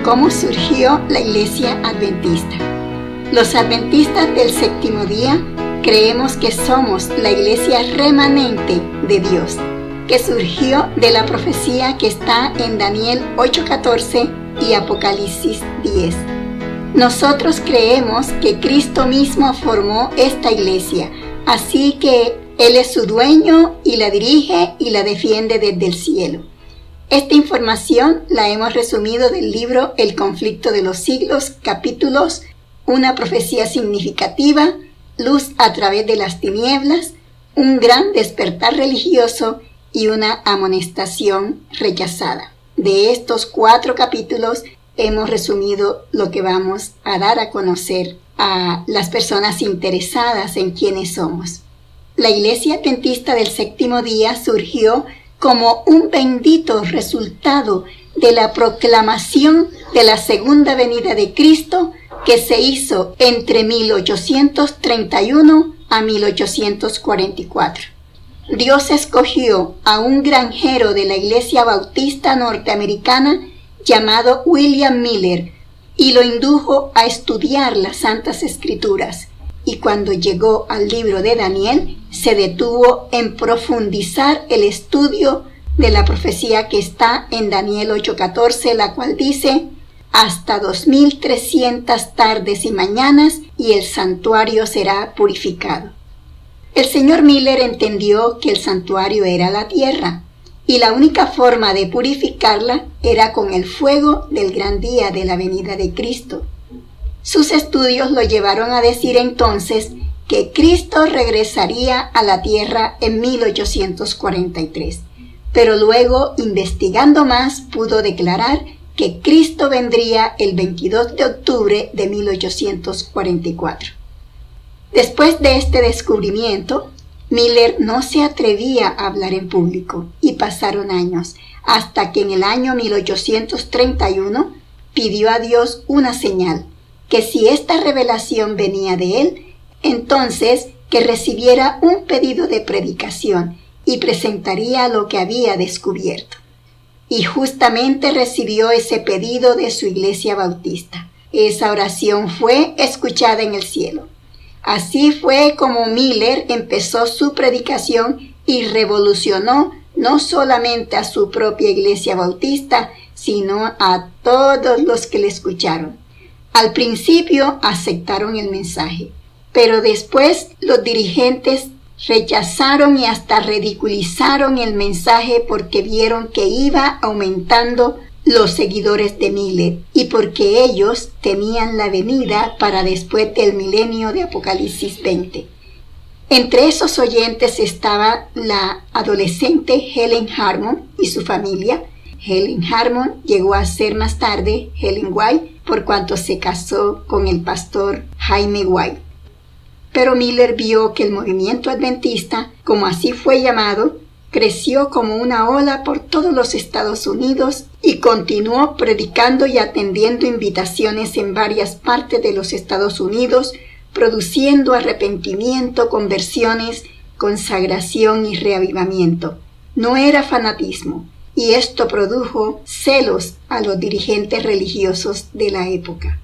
cómo surgió la Iglesia Adventista. Los adventistas del séptimo día creemos que somos la iglesia remanente de Dios, que surgió de la profecía que está en Daniel 8:14 y Apocalipsis 10. Nosotros creemos que Cristo mismo formó esta iglesia, así que Él es su dueño y la dirige y la defiende desde el cielo. Esta información la hemos resumido del libro El conflicto de los siglos, capítulos Una profecía significativa, Luz a través de las tinieblas, Un gran despertar religioso y Una amonestación rechazada. De estos 4 capítulos hemos resumido lo que vamos a dar a conocer a las personas interesadas en quiénes somos. La Iglesia Adventista del séptimo día surgió como un bendito resultado de la proclamación de la segunda venida de Cristo que se hizo entre 1831 a 1844. Dios escogió a un granjero de la Iglesia Bautista norteamericana llamado William Miller y lo indujo a estudiar las Santas Escrituras. Y cuando llegó al libro de Daniel, se detuvo en profundizar el estudio de la profecía que está en Daniel 8:14, la cual dice: hasta 2300 tardes y mañanas y el santuario será purificado. El señor Miller entendió que el santuario era la tierra y la única forma de purificarla era con el fuego del gran día de la venida de Cristo. Sus estudios lo llevaron a decir entonces que Cristo regresaría a la tierra en 1843, pero luego, investigando más, pudo declarar que Cristo vendría el 22 de octubre de 1844. Después de este descubrimiento, Miller no se atrevía a hablar en público y pasaron años, hasta que en el año 1831 pidió a Dios una señal, que si esta revelación venía de él, entonces que recibiera un pedido de predicación y presentaría lo que había descubierto. Y justamente recibió ese pedido de su iglesia bautista. Esa oración fue escuchada en el cielo. Así fue como Miller empezó su predicación y revolucionó no solamente a su propia iglesia bautista, sino a todos los que le escucharon. Al principio aceptaron el mensaje, pero después los dirigentes rechazaron y hasta ridiculizaron el mensaje porque vieron que iba aumentando los seguidores de Miller y porque ellos temían la venida para después del milenio de Apocalipsis 20. Entre esos oyentes estaba la adolescente Helen Harmon y su familia. Helen Harmon llegó a ser más tarde Helen White por cuanto se casó con el pastor Jaime White. Pero Miller vio que el movimiento adventista, como así fue llamado, creció como una ola por todos los Estados Unidos y continuó predicando y atendiendo invitaciones en varias partes de los Estados Unidos, produciendo arrepentimiento, conversiones, consagración y reavivamiento. No era fanatismo, y esto produjo celos a los dirigentes religiosos de la época,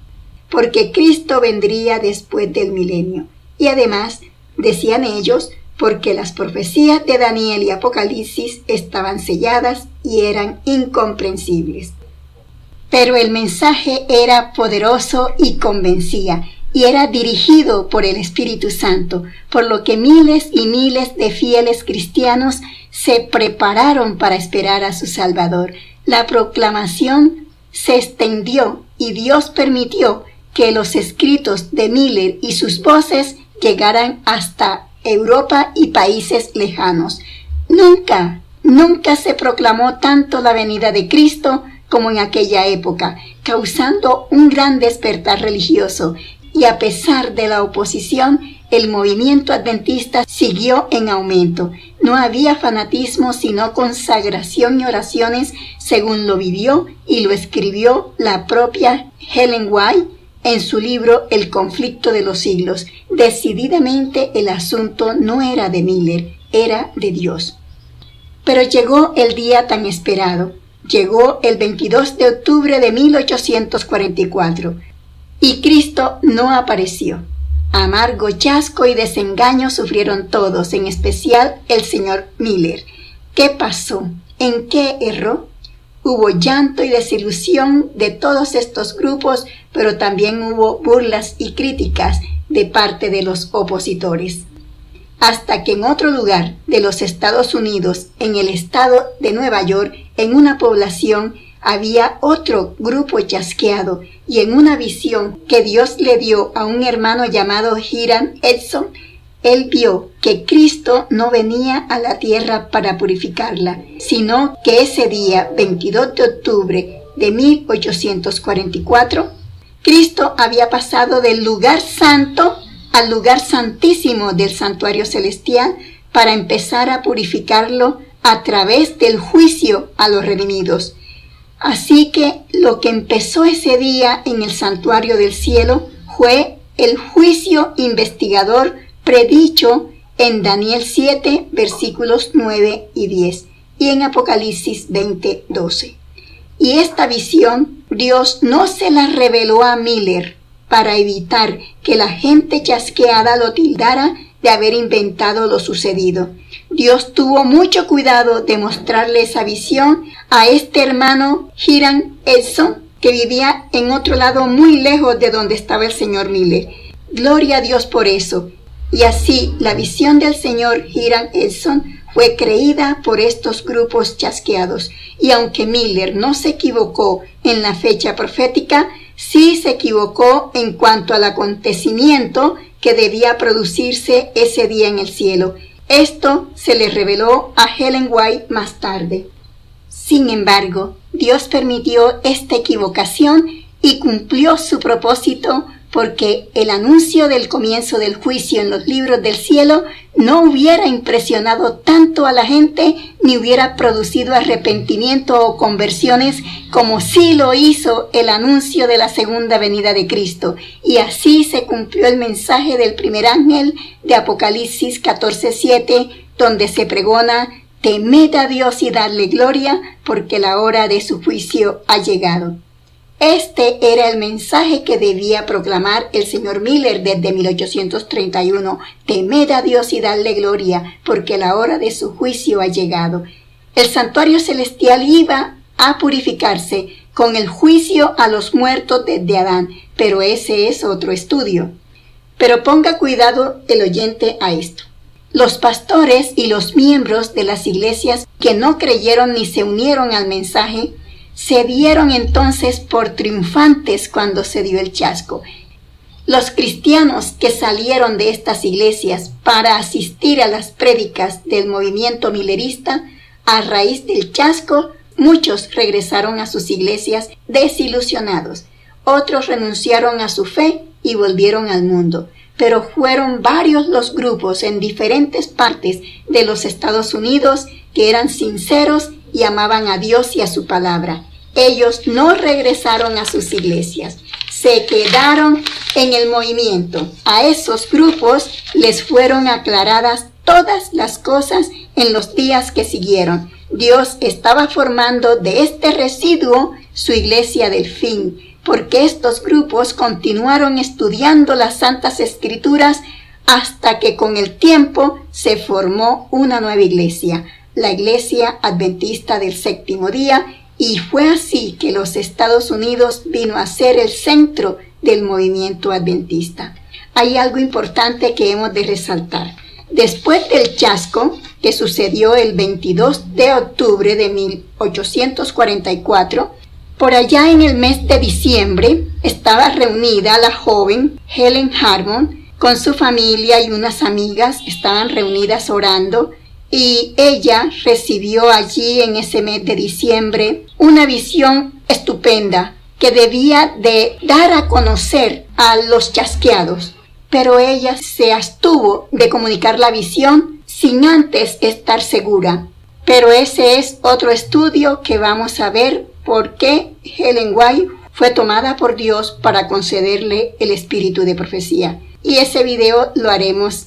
porque Cristo vendría después del milenio. Y además, decían ellos, porque las profecías de Daniel y Apocalipsis estaban selladas y eran incomprensibles. Pero el mensaje era poderoso y convencía, y era dirigido por el Espíritu Santo, por lo que miles y miles de fieles cristianos se prepararon para esperar a su Salvador. La proclamación se extendió y Dios permitió que los escritos de Miller y sus voces llegaran hasta Europa y países lejanos. Nunca se proclamó tanto la venida de Cristo como en aquella época, causando un gran despertar religioso, y a pesar de la oposición, el movimiento adventista siguió en aumento. No había fanatismo, sino consagración y oraciones, según lo vivió y lo escribió la propia Helen White en su libro El conflicto de los siglos. Decididamente el asunto no era de Miller, era de Dios. Pero llegó el día tan esperado. Llegó el 22 de octubre de 1844 y Cristo no apareció. Amargo chasco y desengaño sufrieron todos, en especial el señor Miller. ¿Qué pasó? ¿En qué erró? Hubo llanto y desilusión de todos estos grupos, pero también hubo burlas y críticas de parte de los opositores. Hasta que en otro lugar de los Estados Unidos, en el estado de Nueva York, en una población, había otro grupo chasqueado, y en una visión que Dios le dio a un hermano llamado Hiram Edson, él vio que Cristo no venía a la tierra para purificarla, sino que ese día, 22 de octubre de 1844, Cristo había pasado del lugar santo al lugar santísimo del santuario celestial para empezar a purificarlo a través del juicio a los redimidos. Así que lo que empezó ese día en el santuario del cielo fue el juicio investigador predicho en Daniel 7, versículos 9 y 10, y en Apocalipsis 20, 12. Y esta visión Dios no se la reveló a Miller para evitar que la gente chasqueada lo tildara de haber inventado lo sucedido. Dios tuvo mucho cuidado de mostrarle esa visión a este hermano Hiram Edson, que vivía en otro lado muy lejos de donde estaba el señor Miller. Gloria a Dios por eso. Y así la visión del señor Hiram Edson fue creída por estos grupos chasqueados. Y aunque Miller no se equivocó en la fecha profética, sí se equivocó en cuanto al acontecimiento que debía producirse ese día en el cielo. Esto se le reveló a Ellen White más tarde. Sin embargo, Dios permitió esta equivocación y cumplió su propósito, porque el anuncio del comienzo del juicio en los libros del cielo no hubiera impresionado tanto a la gente ni hubiera producido arrepentimiento o conversiones como sí lo hizo el anuncio de la segunda venida de Cristo. Y así se cumplió el mensaje del primer ángel de Apocalipsis 14:7, donde se pregona: temed a Dios y dadle gloria, porque la hora de su juicio ha llegado. Este era el mensaje que debía proclamar el señor Miller desde 1831. Temed a Dios y dadle gloria, porque la hora de su juicio ha llegado. El santuario celestial iba a purificarse con el juicio a los muertos desde Adán, pero ese es otro estudio. Pero ponga cuidado el oyente a esto. Los pastores y los miembros de las iglesias que no creyeron ni se unieron al mensaje se dieron entonces por triunfantes cuando se dio el chasco. Los cristianos que salieron de estas iglesias para asistir a las prédicas del movimiento millerista, a raíz del chasco, muchos regresaron a sus iglesias desilusionados. Otros renunciaron a su fe y volvieron al mundo. Pero fueron varios los grupos en diferentes partes de los Estados Unidos que eran sinceros y amaban a Dios y a su palabra. Ellos no regresaron a sus iglesias, se quedaron en el movimiento. A esos grupos les fueron aclaradas todas las cosas en los días que siguieron. Dios estaba formando de este residuo su iglesia del fin, porque estos grupos continuaron estudiando las Santas Escrituras hasta que con el tiempo se formó una nueva iglesia, la Iglesia Adventista del Séptimo Día, y fue así que los Estados Unidos vino a ser el centro del movimiento adventista. Hay algo importante que hemos de resaltar. Después del chasco que sucedió el 22 de octubre de 1844, por allá en el mes de diciembre estaba reunida la joven Helen Harmon con su familia y unas amigas. Estaban reunidas orando y ella recibió allí en ese mes de diciembre una visión estupenda que debía de dar a conocer a los chasqueados. Pero ella se abstuvo de comunicar la visión sin antes estar segura. Pero ese es otro estudio que vamos a ver por qué Ellen White fue tomada por Dios para concederle el espíritu de profecía. Y ese video lo haremos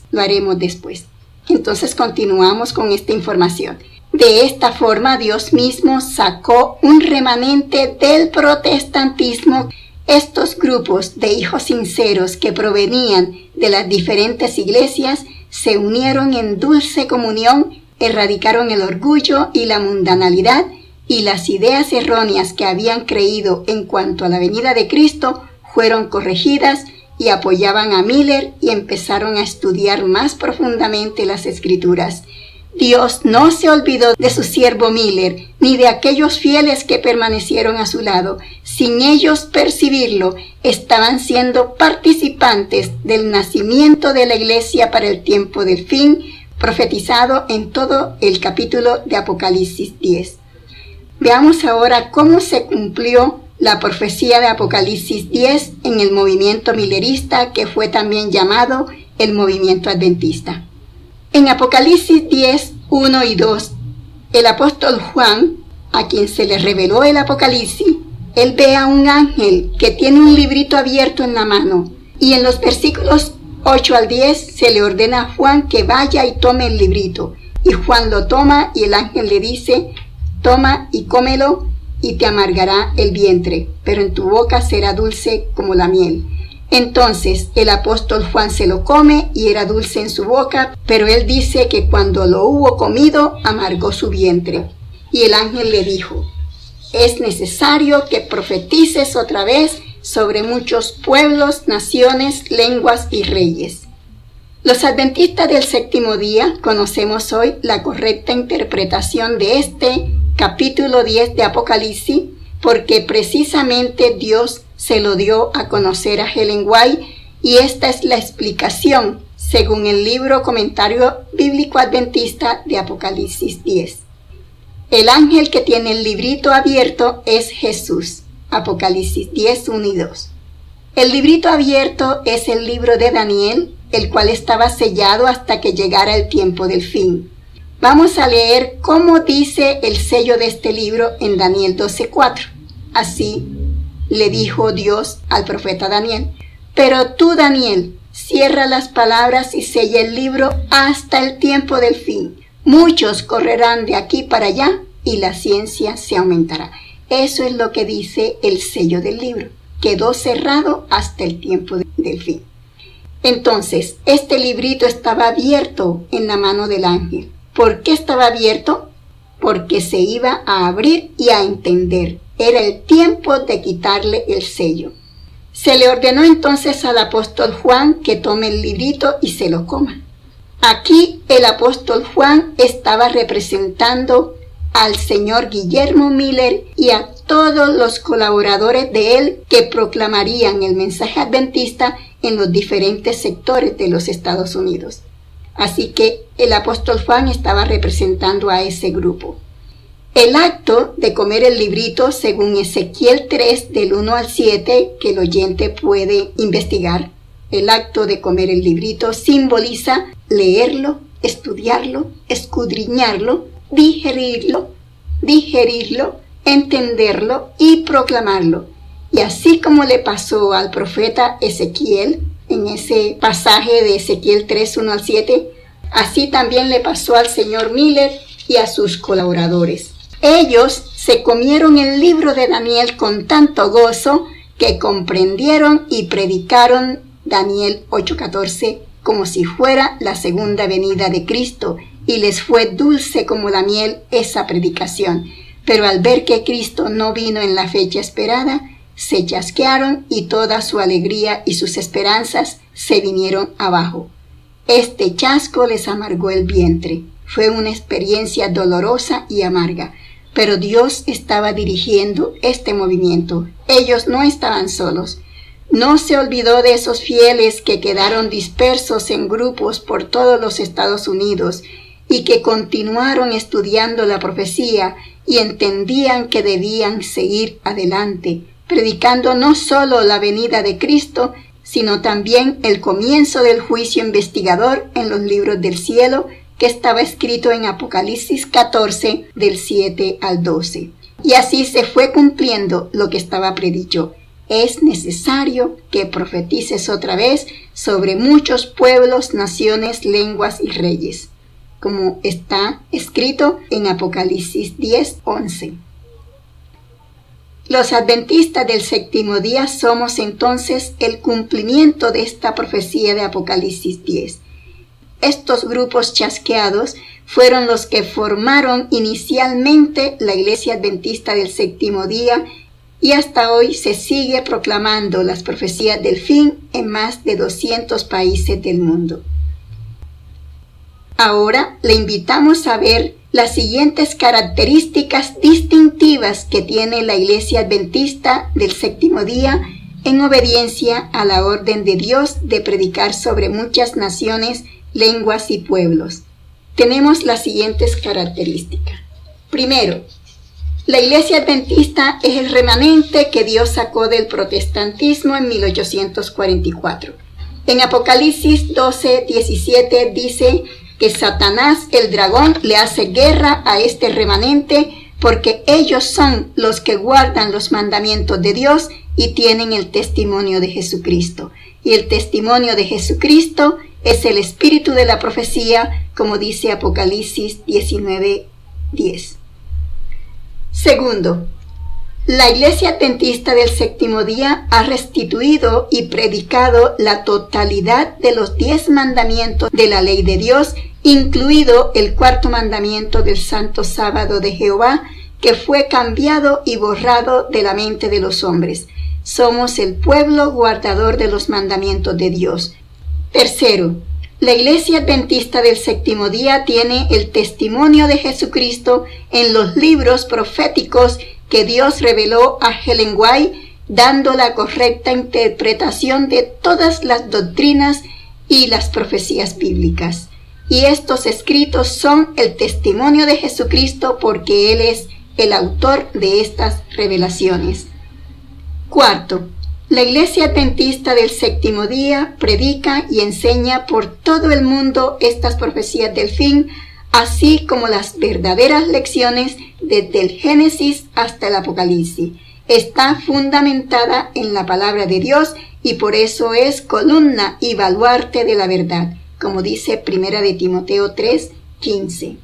después. Entonces continuamos con esta información. De esta forma Dios mismo sacó un remanente del protestantismo. Estos grupos de hijos sinceros que provenían de las diferentes iglesias se unieron en dulce comunión, erradicaron el orgullo y la mundanalidad, y las ideas erróneas que habían creído en cuanto a la venida de Cristo fueron corregidas, y apoyaban a Miller y empezaron a estudiar más profundamente las Escrituras. Dios no se olvidó de su siervo Miller, ni de aquellos fieles que permanecieron a su lado. Sin ellos percibirlo, estaban siendo participantes del nacimiento de la iglesia para el tiempo del fin, profetizado en todo el capítulo de Apocalipsis 10. Veamos ahora cómo se cumplió la profecía de Apocalipsis 10 en el movimiento millerista, que fue también llamado el movimiento adventista. En Apocalipsis 10, 1 y 2, el apóstol Juan, a quien se le reveló el Apocalipsis, él ve a un ángel que tiene un librito abierto en la mano, y en los versículos 8 al 10 se le ordena a Juan que vaya y tome el librito, y Juan lo toma y el ángel le dice: toma y cómelo, y te amargará el vientre, pero en tu boca será dulce como la miel. Entonces el apóstol Juan se lo come y era dulce en su boca, pero él dice que cuando lo hubo comido, amargó su vientre. Y el ángel le dijo: es necesario que profetices otra vez sobre muchos pueblos, naciones, lenguas y reyes. Los adventistas del séptimo día conocemos hoy la correcta interpretación de este capítulo 10 de Apocalipsis, porque precisamente Dios se lo dio a conocer a Ellen White, y esta es la explicación según el libro Comentario Bíblico Adventista de Apocalipsis 10. El ángel que tiene el librito abierto es Jesús. Apocalipsis 10, 1 y 2. El librito abierto es el libro de Daniel, el cual estaba sellado hasta que llegara el tiempo del fin. Vamos a leer cómo dice el sello de este libro en Daniel 12:4. Así le dijo Dios al profeta Daniel: pero tú, Daniel, cierra las palabras y sella el libro hasta el tiempo del fin. Muchos correrán de aquí para allá y la ciencia se aumentará. Eso es lo que dice el sello del libro. Quedó cerrado hasta el tiempo del fin. Entonces, este librito estaba abierto en la mano del ángel. ¿Por qué estaba abierto? Porque se iba a abrir y a entender. Era el tiempo de quitarle el sello. Se le ordenó entonces al apóstol Juan que tome el librito y se lo coma. Aquí el apóstol Juan estaba representando al señor Guillermo Miller y a todos los colaboradores de él que proclamarían el mensaje adventista en los diferentes sectores de los Estados Unidos. Así que el apóstol Juan estaba representando a ese grupo. El acto de comer el librito, según Ezequiel 3, del 1 al 7, que el oyente puede investigar, el acto de comer el librito simboliza leerlo, estudiarlo, escudriñarlo, digerirlo, entenderlo y proclamarlo. Y así como le pasó al profeta Ezequiel, en ese pasaje de Ezequiel 3, 1 al 7, así también le pasó al señor Miller y a sus colaboradores. Ellos se comieron el libro de Daniel con tanto gozo que comprendieron y predicaron Daniel 8:14 como si fuera la segunda venida de Cristo, y les fue dulce como la miel esa predicación. Pero al ver que Cristo no vino en la fecha esperada, se chasquearon y toda su alegría y sus esperanzas se vinieron abajo. Este chasco les amargó el vientre. Fue una experiencia dolorosa y amarga, pero Dios estaba dirigiendo este movimiento. Ellos no estaban solos. No se olvidó de esos fieles que quedaron dispersos en grupos por todos los Estados Unidos y que continuaron estudiando la profecía y entendían que debían seguir adelante, predicando no solo la venida de Cristo, sino también el comienzo del juicio investigador en los libros del cielo, que estaba escrito en Apocalipsis 14, del 7 al 12. Y así se fue cumpliendo lo que estaba predicho. Es necesario que profetices otra vez sobre muchos pueblos, naciones, lenguas y reyes. como está escrito en Apocalipsis 10:11. Los adventistas del séptimo día somos entonces el cumplimiento de esta profecía de Apocalipsis 10. Estos grupos chasqueados fueron los que formaron inicialmente la Iglesia Adventista del séptimo día y hasta hoy se sigue proclamando las profecías del fin en más de 200 países del mundo. Ahora le invitamos a ver las siguientes características distintivas que tiene la Iglesia Adventista del séptimo día en obediencia a la orden de Dios de predicar sobre muchas naciones, lenguas y pueblos. Tenemos las siguientes características. Primero, la Iglesia Adventista es el remanente que Dios sacó del protestantismo en 1844. En Apocalipsis 12:17 dice que Satanás, el dragón, le hace guerra a este remanente porque ellos son los que guardan los mandamientos de Dios y tienen el testimonio de Jesucristo. Y el testimonio de Jesucristo es el espíritu de la profecía, como dice Apocalipsis 19:10. Segundo, la Iglesia Adventista del séptimo día ha restituido y predicado la totalidad de los 10 mandamientos de la ley de Dios, incluido el cuarto mandamiento del Santo Sábado de Jehová, que fue cambiado y borrado de la mente de los hombres. Somos el pueblo guardador de los mandamientos de Dios. Tercero, la Iglesia Adventista del séptimo día tiene el testimonio de Jesucristo en los libros proféticos que Dios reveló a Ellen White, dando la correcta interpretación de todas las doctrinas y las profecías bíblicas. Y estos escritos son el testimonio de Jesucristo porque Él es el autor de estas revelaciones. Cuarto, la Iglesia Adventista del séptimo día predica y enseña por todo el mundo estas profecías del fin, así como las verdaderas lecciones desde el Génesis hasta el Apocalipsis. Está fundamentada en la palabra de Dios y por eso es columna y baluarte de la verdad, como dice 1 de Timoteo 3:15.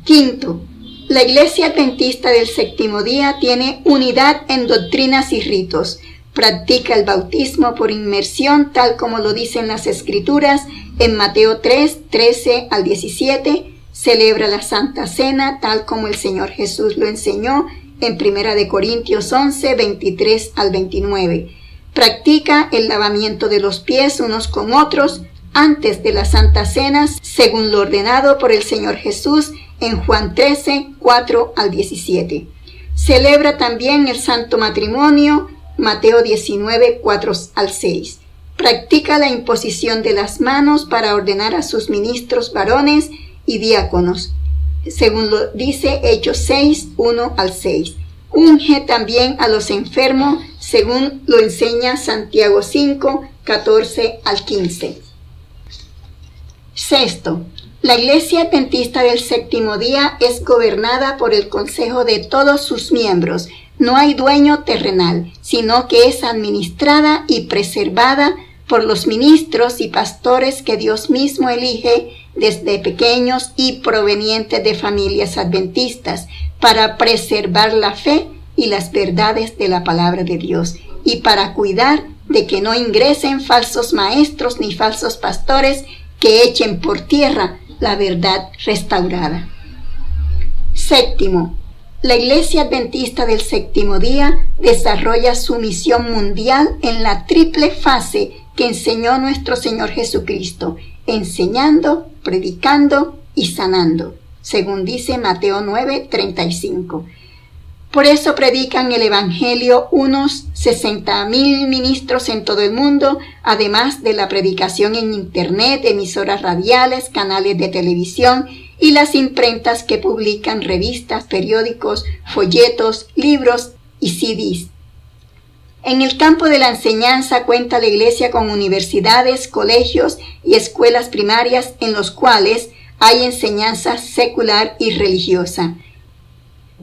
Quinto, la Iglesia Adventista del séptimo día tiene unidad en doctrinas y ritos. Practica el bautismo por inmersión, tal como lo dicen las Escrituras en Mateo 3:13-17. Celebra la Santa Cena, tal como el Señor Jesús lo enseñó en 1 de Corintios 11:23-29. Practica el lavamiento de los pies unos con otros antes de la Santa Cena, según lo ordenado por el Señor Jesús en Juan 13:4-17. Celebra también el santo matrimonio, Mateo 19:4-6. Practica la imposición de las manos para ordenar a sus ministros varones y diáconos, según lo dice Hechos 6:1-6. Unge también a los enfermos, según lo enseña Santiago 5:14-15. Sexto, la Iglesia Adventista del séptimo día es gobernada por el consejo de todos sus miembros. No hay dueño terrenal, sino que es administrada y preservada por los ministros y pastores que Dios mismo elige desde pequeños y provenientes de familias adventistas para preservar la fe y las verdades de la palabra de Dios y para cuidar de que no ingresen falsos maestros ni falsos pastores que echen por tierra la verdad restaurada. Séptimo, la Iglesia Adventista del séptimo día desarrolla su misión mundial en la triple fase que enseñó nuestro Señor Jesucristo, enseñando, predicando y sanando, según dice Mateo 9:35. Por eso predican el Evangelio unos 60,000 ministros en todo el mundo, además de la predicación en Internet, emisoras radiales, canales de televisión y las imprentas que publican revistas, periódicos, folletos, libros y CDs. En el campo de la enseñanza cuenta la Iglesia con universidades, colegios y escuelas primarias en los cuales hay enseñanza secular y religiosa.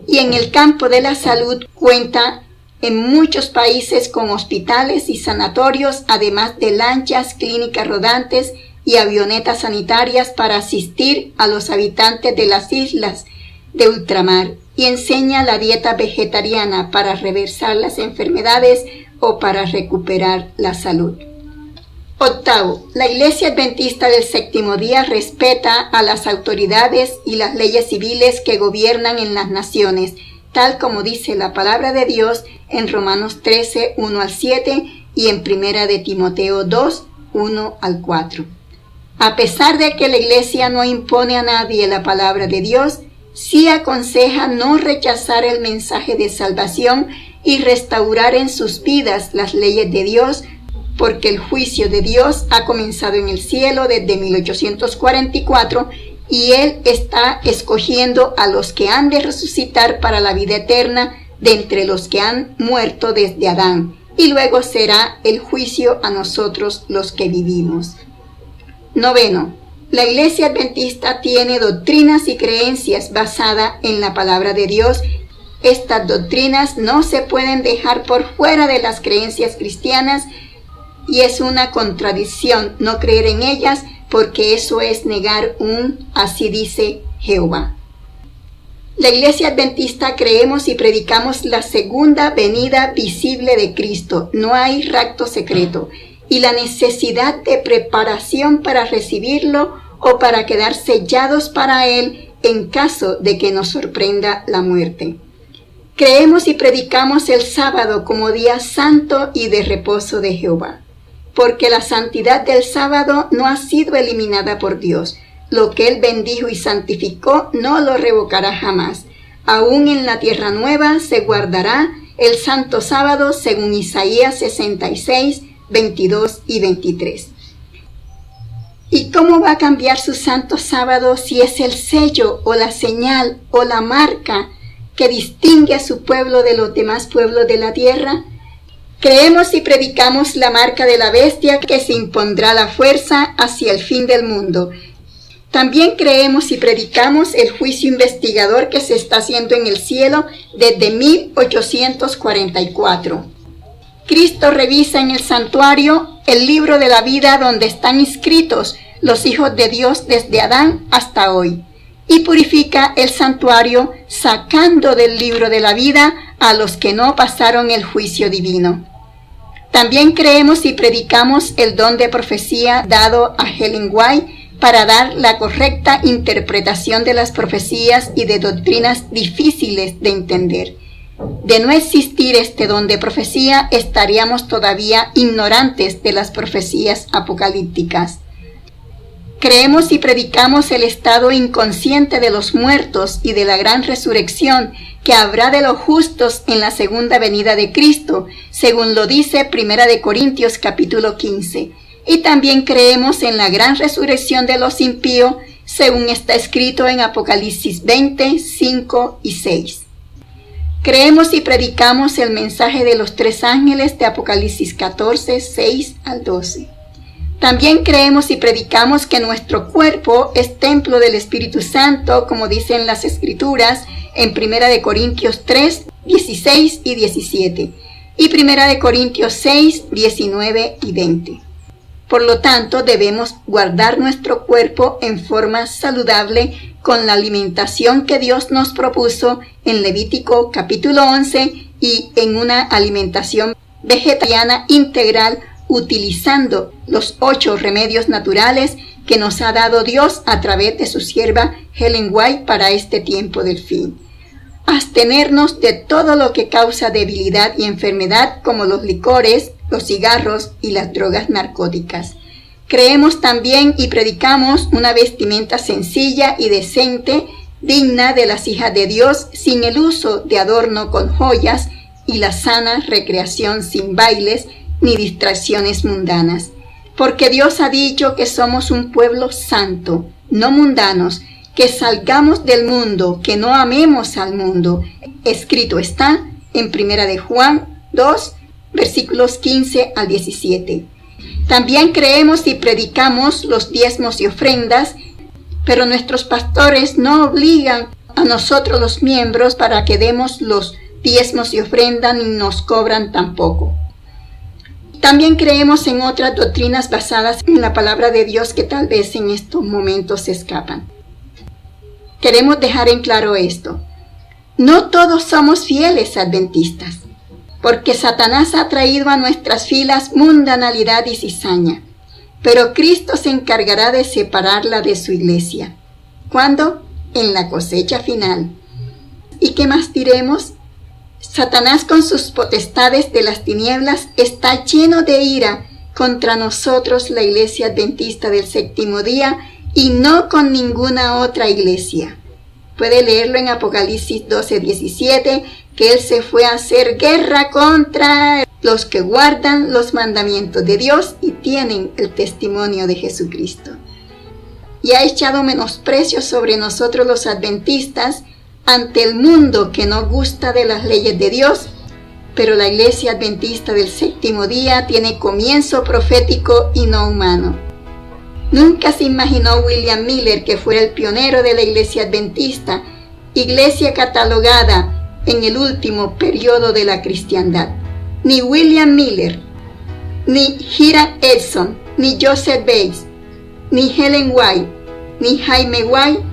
Y en el campo de la salud cuenta en muchos países con hospitales y sanatorios, además de lanchas, clínicas rodantes y avionetas sanitarias para asistir a los habitantes de las islas de ultramar y enseña la dieta vegetariana para reversar las enfermedades o para recuperar la salud. Octavo, la Iglesia Adventista del Séptimo Día respeta a las autoridades y las leyes civiles que gobiernan en las naciones, tal como dice la palabra de Dios en Romanos 13, 1 al 7 y en Primera de Timoteo 2, 1 al 4. A pesar de que la Iglesia no impone a nadie la palabra de Dios, sí aconseja no rechazar el mensaje de salvación y restaurar en sus vidas las leyes de Dios, porque el juicio de Dios ha comenzado en el cielo desde 1844 y Él está escogiendo a los que han de resucitar para la vida eterna de entre los que han muerto desde Adán, y luego será el juicio a nosotros los que vivimos. Noveno, la Iglesia Adventista tiene doctrinas y creencias basadas en la palabra de Dios. Estas doctrinas no se pueden dejar por fuera de las creencias cristianas y es una contradicción no creer en ellas, porque eso es negar un así dice Jehová. La Iglesia Adventista creemos y predicamos la segunda venida visible de Cristo. No hay rapto secreto y la necesidad de preparación para recibirlo o para quedar sellados para Él en caso de que nos sorprenda la muerte. Creemos y predicamos el sábado como día santo y de reposo de Jehová, porque la santidad del sábado no ha sido eliminada por Dios. Lo que Él bendijo y santificó no lo revocará jamás. Aún en la tierra nueva se guardará el santo sábado según Isaías 66, 22 y 23. ¿Y cómo va a cambiar su santo sábado si es el sello o la señal o la marca que distingue a su pueblo de los demás pueblos de la tierra? Creemos y predicamos la marca de la bestia que se impondrá la fuerza hacia el fin del mundo. También creemos y predicamos el juicio investigador que se está haciendo en el cielo desde 1844. Cristo revisa en el santuario el libro de la vida donde están inscritos los hijos de Dios desde Adán hasta hoy, y purifica el santuario sacando del libro de la vida a los que no pasaron el juicio divino. También creemos y predicamos el don de profecía dado a Ellen White para dar la correcta interpretación de las profecías y de doctrinas difíciles de entender. De no existir este don de profecía, estaríamos todavía ignorantes de las profecías apocalípticas. Creemos y predicamos el estado inconsciente de los muertos y de la gran resurrección que habrá de los justos en la segunda venida de Cristo, según lo dice Primera de Corintios capítulo 15. Y también creemos en la gran resurrección de los impíos, según está escrito en Apocalipsis 20, 5 y 6. Creemos y predicamos el mensaje de los 3 ángeles de Apocalipsis 14, 6 al 12. También creemos y predicamos que nuestro cuerpo es templo del Espíritu Santo, como dicen las Escrituras en 1 Corintios 3, 16 y 17, y 1 Corintios 6, 19 y 20. Por lo tanto, debemos guardar nuestro cuerpo en forma saludable con la alimentación que Dios nos propuso en Levítico capítulo 11 y en una alimentación vegetariana integral, utilizando los 8 remedios naturales que nos ha dado Dios a través de su sierva Ellen White para este tiempo del fin. Abstenernos de todo lo que causa debilidad y enfermedad, como los licores, los cigarros y las drogas narcóticas. Creemos también y predicamos una vestimenta sencilla y decente, digna de las hijas de Dios, sin el uso de adorno con joyas y la sana recreación sin bailes ni distracciones mundanas. Porque Dios ha dicho que somos un pueblo santo, no mundanos, que salgamos del mundo, que no amemos al mundo. Escrito está en 1 de Juan 2, versículos 15 al 17. También creemos y predicamos los diezmos y ofrendas, pero nuestros pastores no obligan a nosotros los miembros para que demos los diezmos y ofrendas, ni nos cobran tampoco. También creemos en otras doctrinas basadas en la palabra de Dios que tal vez en estos momentos se escapan. Queremos dejar en claro esto. No todos somos fieles adventistas, porque Satanás ha traído a nuestras filas mundanalidad y cizaña, pero Cristo se encargará de separarla de su iglesia. ¿Cuándo? En la cosecha final. ¿Y qué más diremos? Satanás con sus potestades de las tinieblas está lleno de ira contra nosotros, la iglesia adventista del séptimo día, y no con ninguna otra iglesia. Puede leerlo en Apocalipsis 12:17, que él se fue a hacer guerra contra los que guardan los mandamientos de Dios y tienen el testimonio de Jesucristo. Y ha echado menosprecio sobre nosotros los adventistas ante el mundo que no gusta de las leyes de Dios, pero la iglesia adventista del séptimo día tiene comienzo profético y no humano. Nunca se imaginó William Miller que fuera el pionero de la iglesia adventista, iglesia catalogada en el último periodo de la cristiandad. Ni William Miller, ni Hiram Edson, ni Joseph Bates, ni Ellen White, ni Jaime White,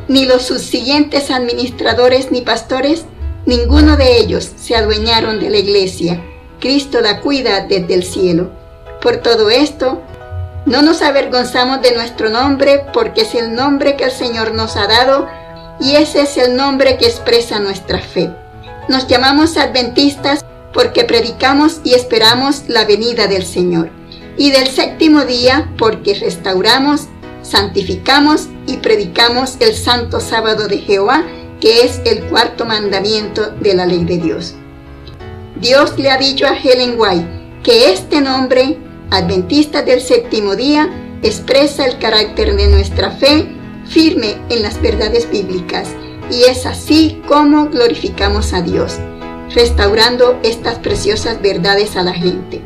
ni los subsiguientes administradores ni pastores, ninguno de ellos se adueñaron de la iglesia. Cristo la cuida desde el cielo. Por todo esto, no nos avergonzamos de nuestro nombre, porque es el nombre que el Señor nos ha dado, y ese es el nombre que expresa nuestra fe. Nos llamamos adventistas porque predicamos y esperamos la venida del Señor, y del séptimo día porque restauramos, santificamos y predicamos el santo sábado de Jehová, que es el cuarto mandamiento de la ley de Dios. Dios le ha dicho a Ellen White que este nombre, Adventistas del séptimo día, expresa el carácter de nuestra fe firme en las verdades bíblicas, y es así como glorificamos a Dios, restaurando estas preciosas verdades a la gente.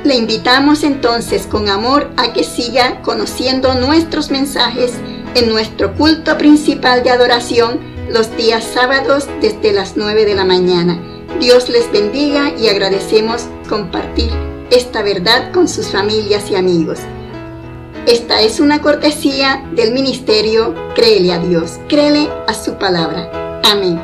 Le invitamos entonces con amor a que siga conociendo nuestros mensajes en nuestro culto principal de adoración los días sábados desde las 9 de la mañana. Dios les bendiga y agradecemos compartir esta verdad con sus familias y amigos. Esta es una cortesía del ministerio Créele a Dios. Créele a su palabra. Amén.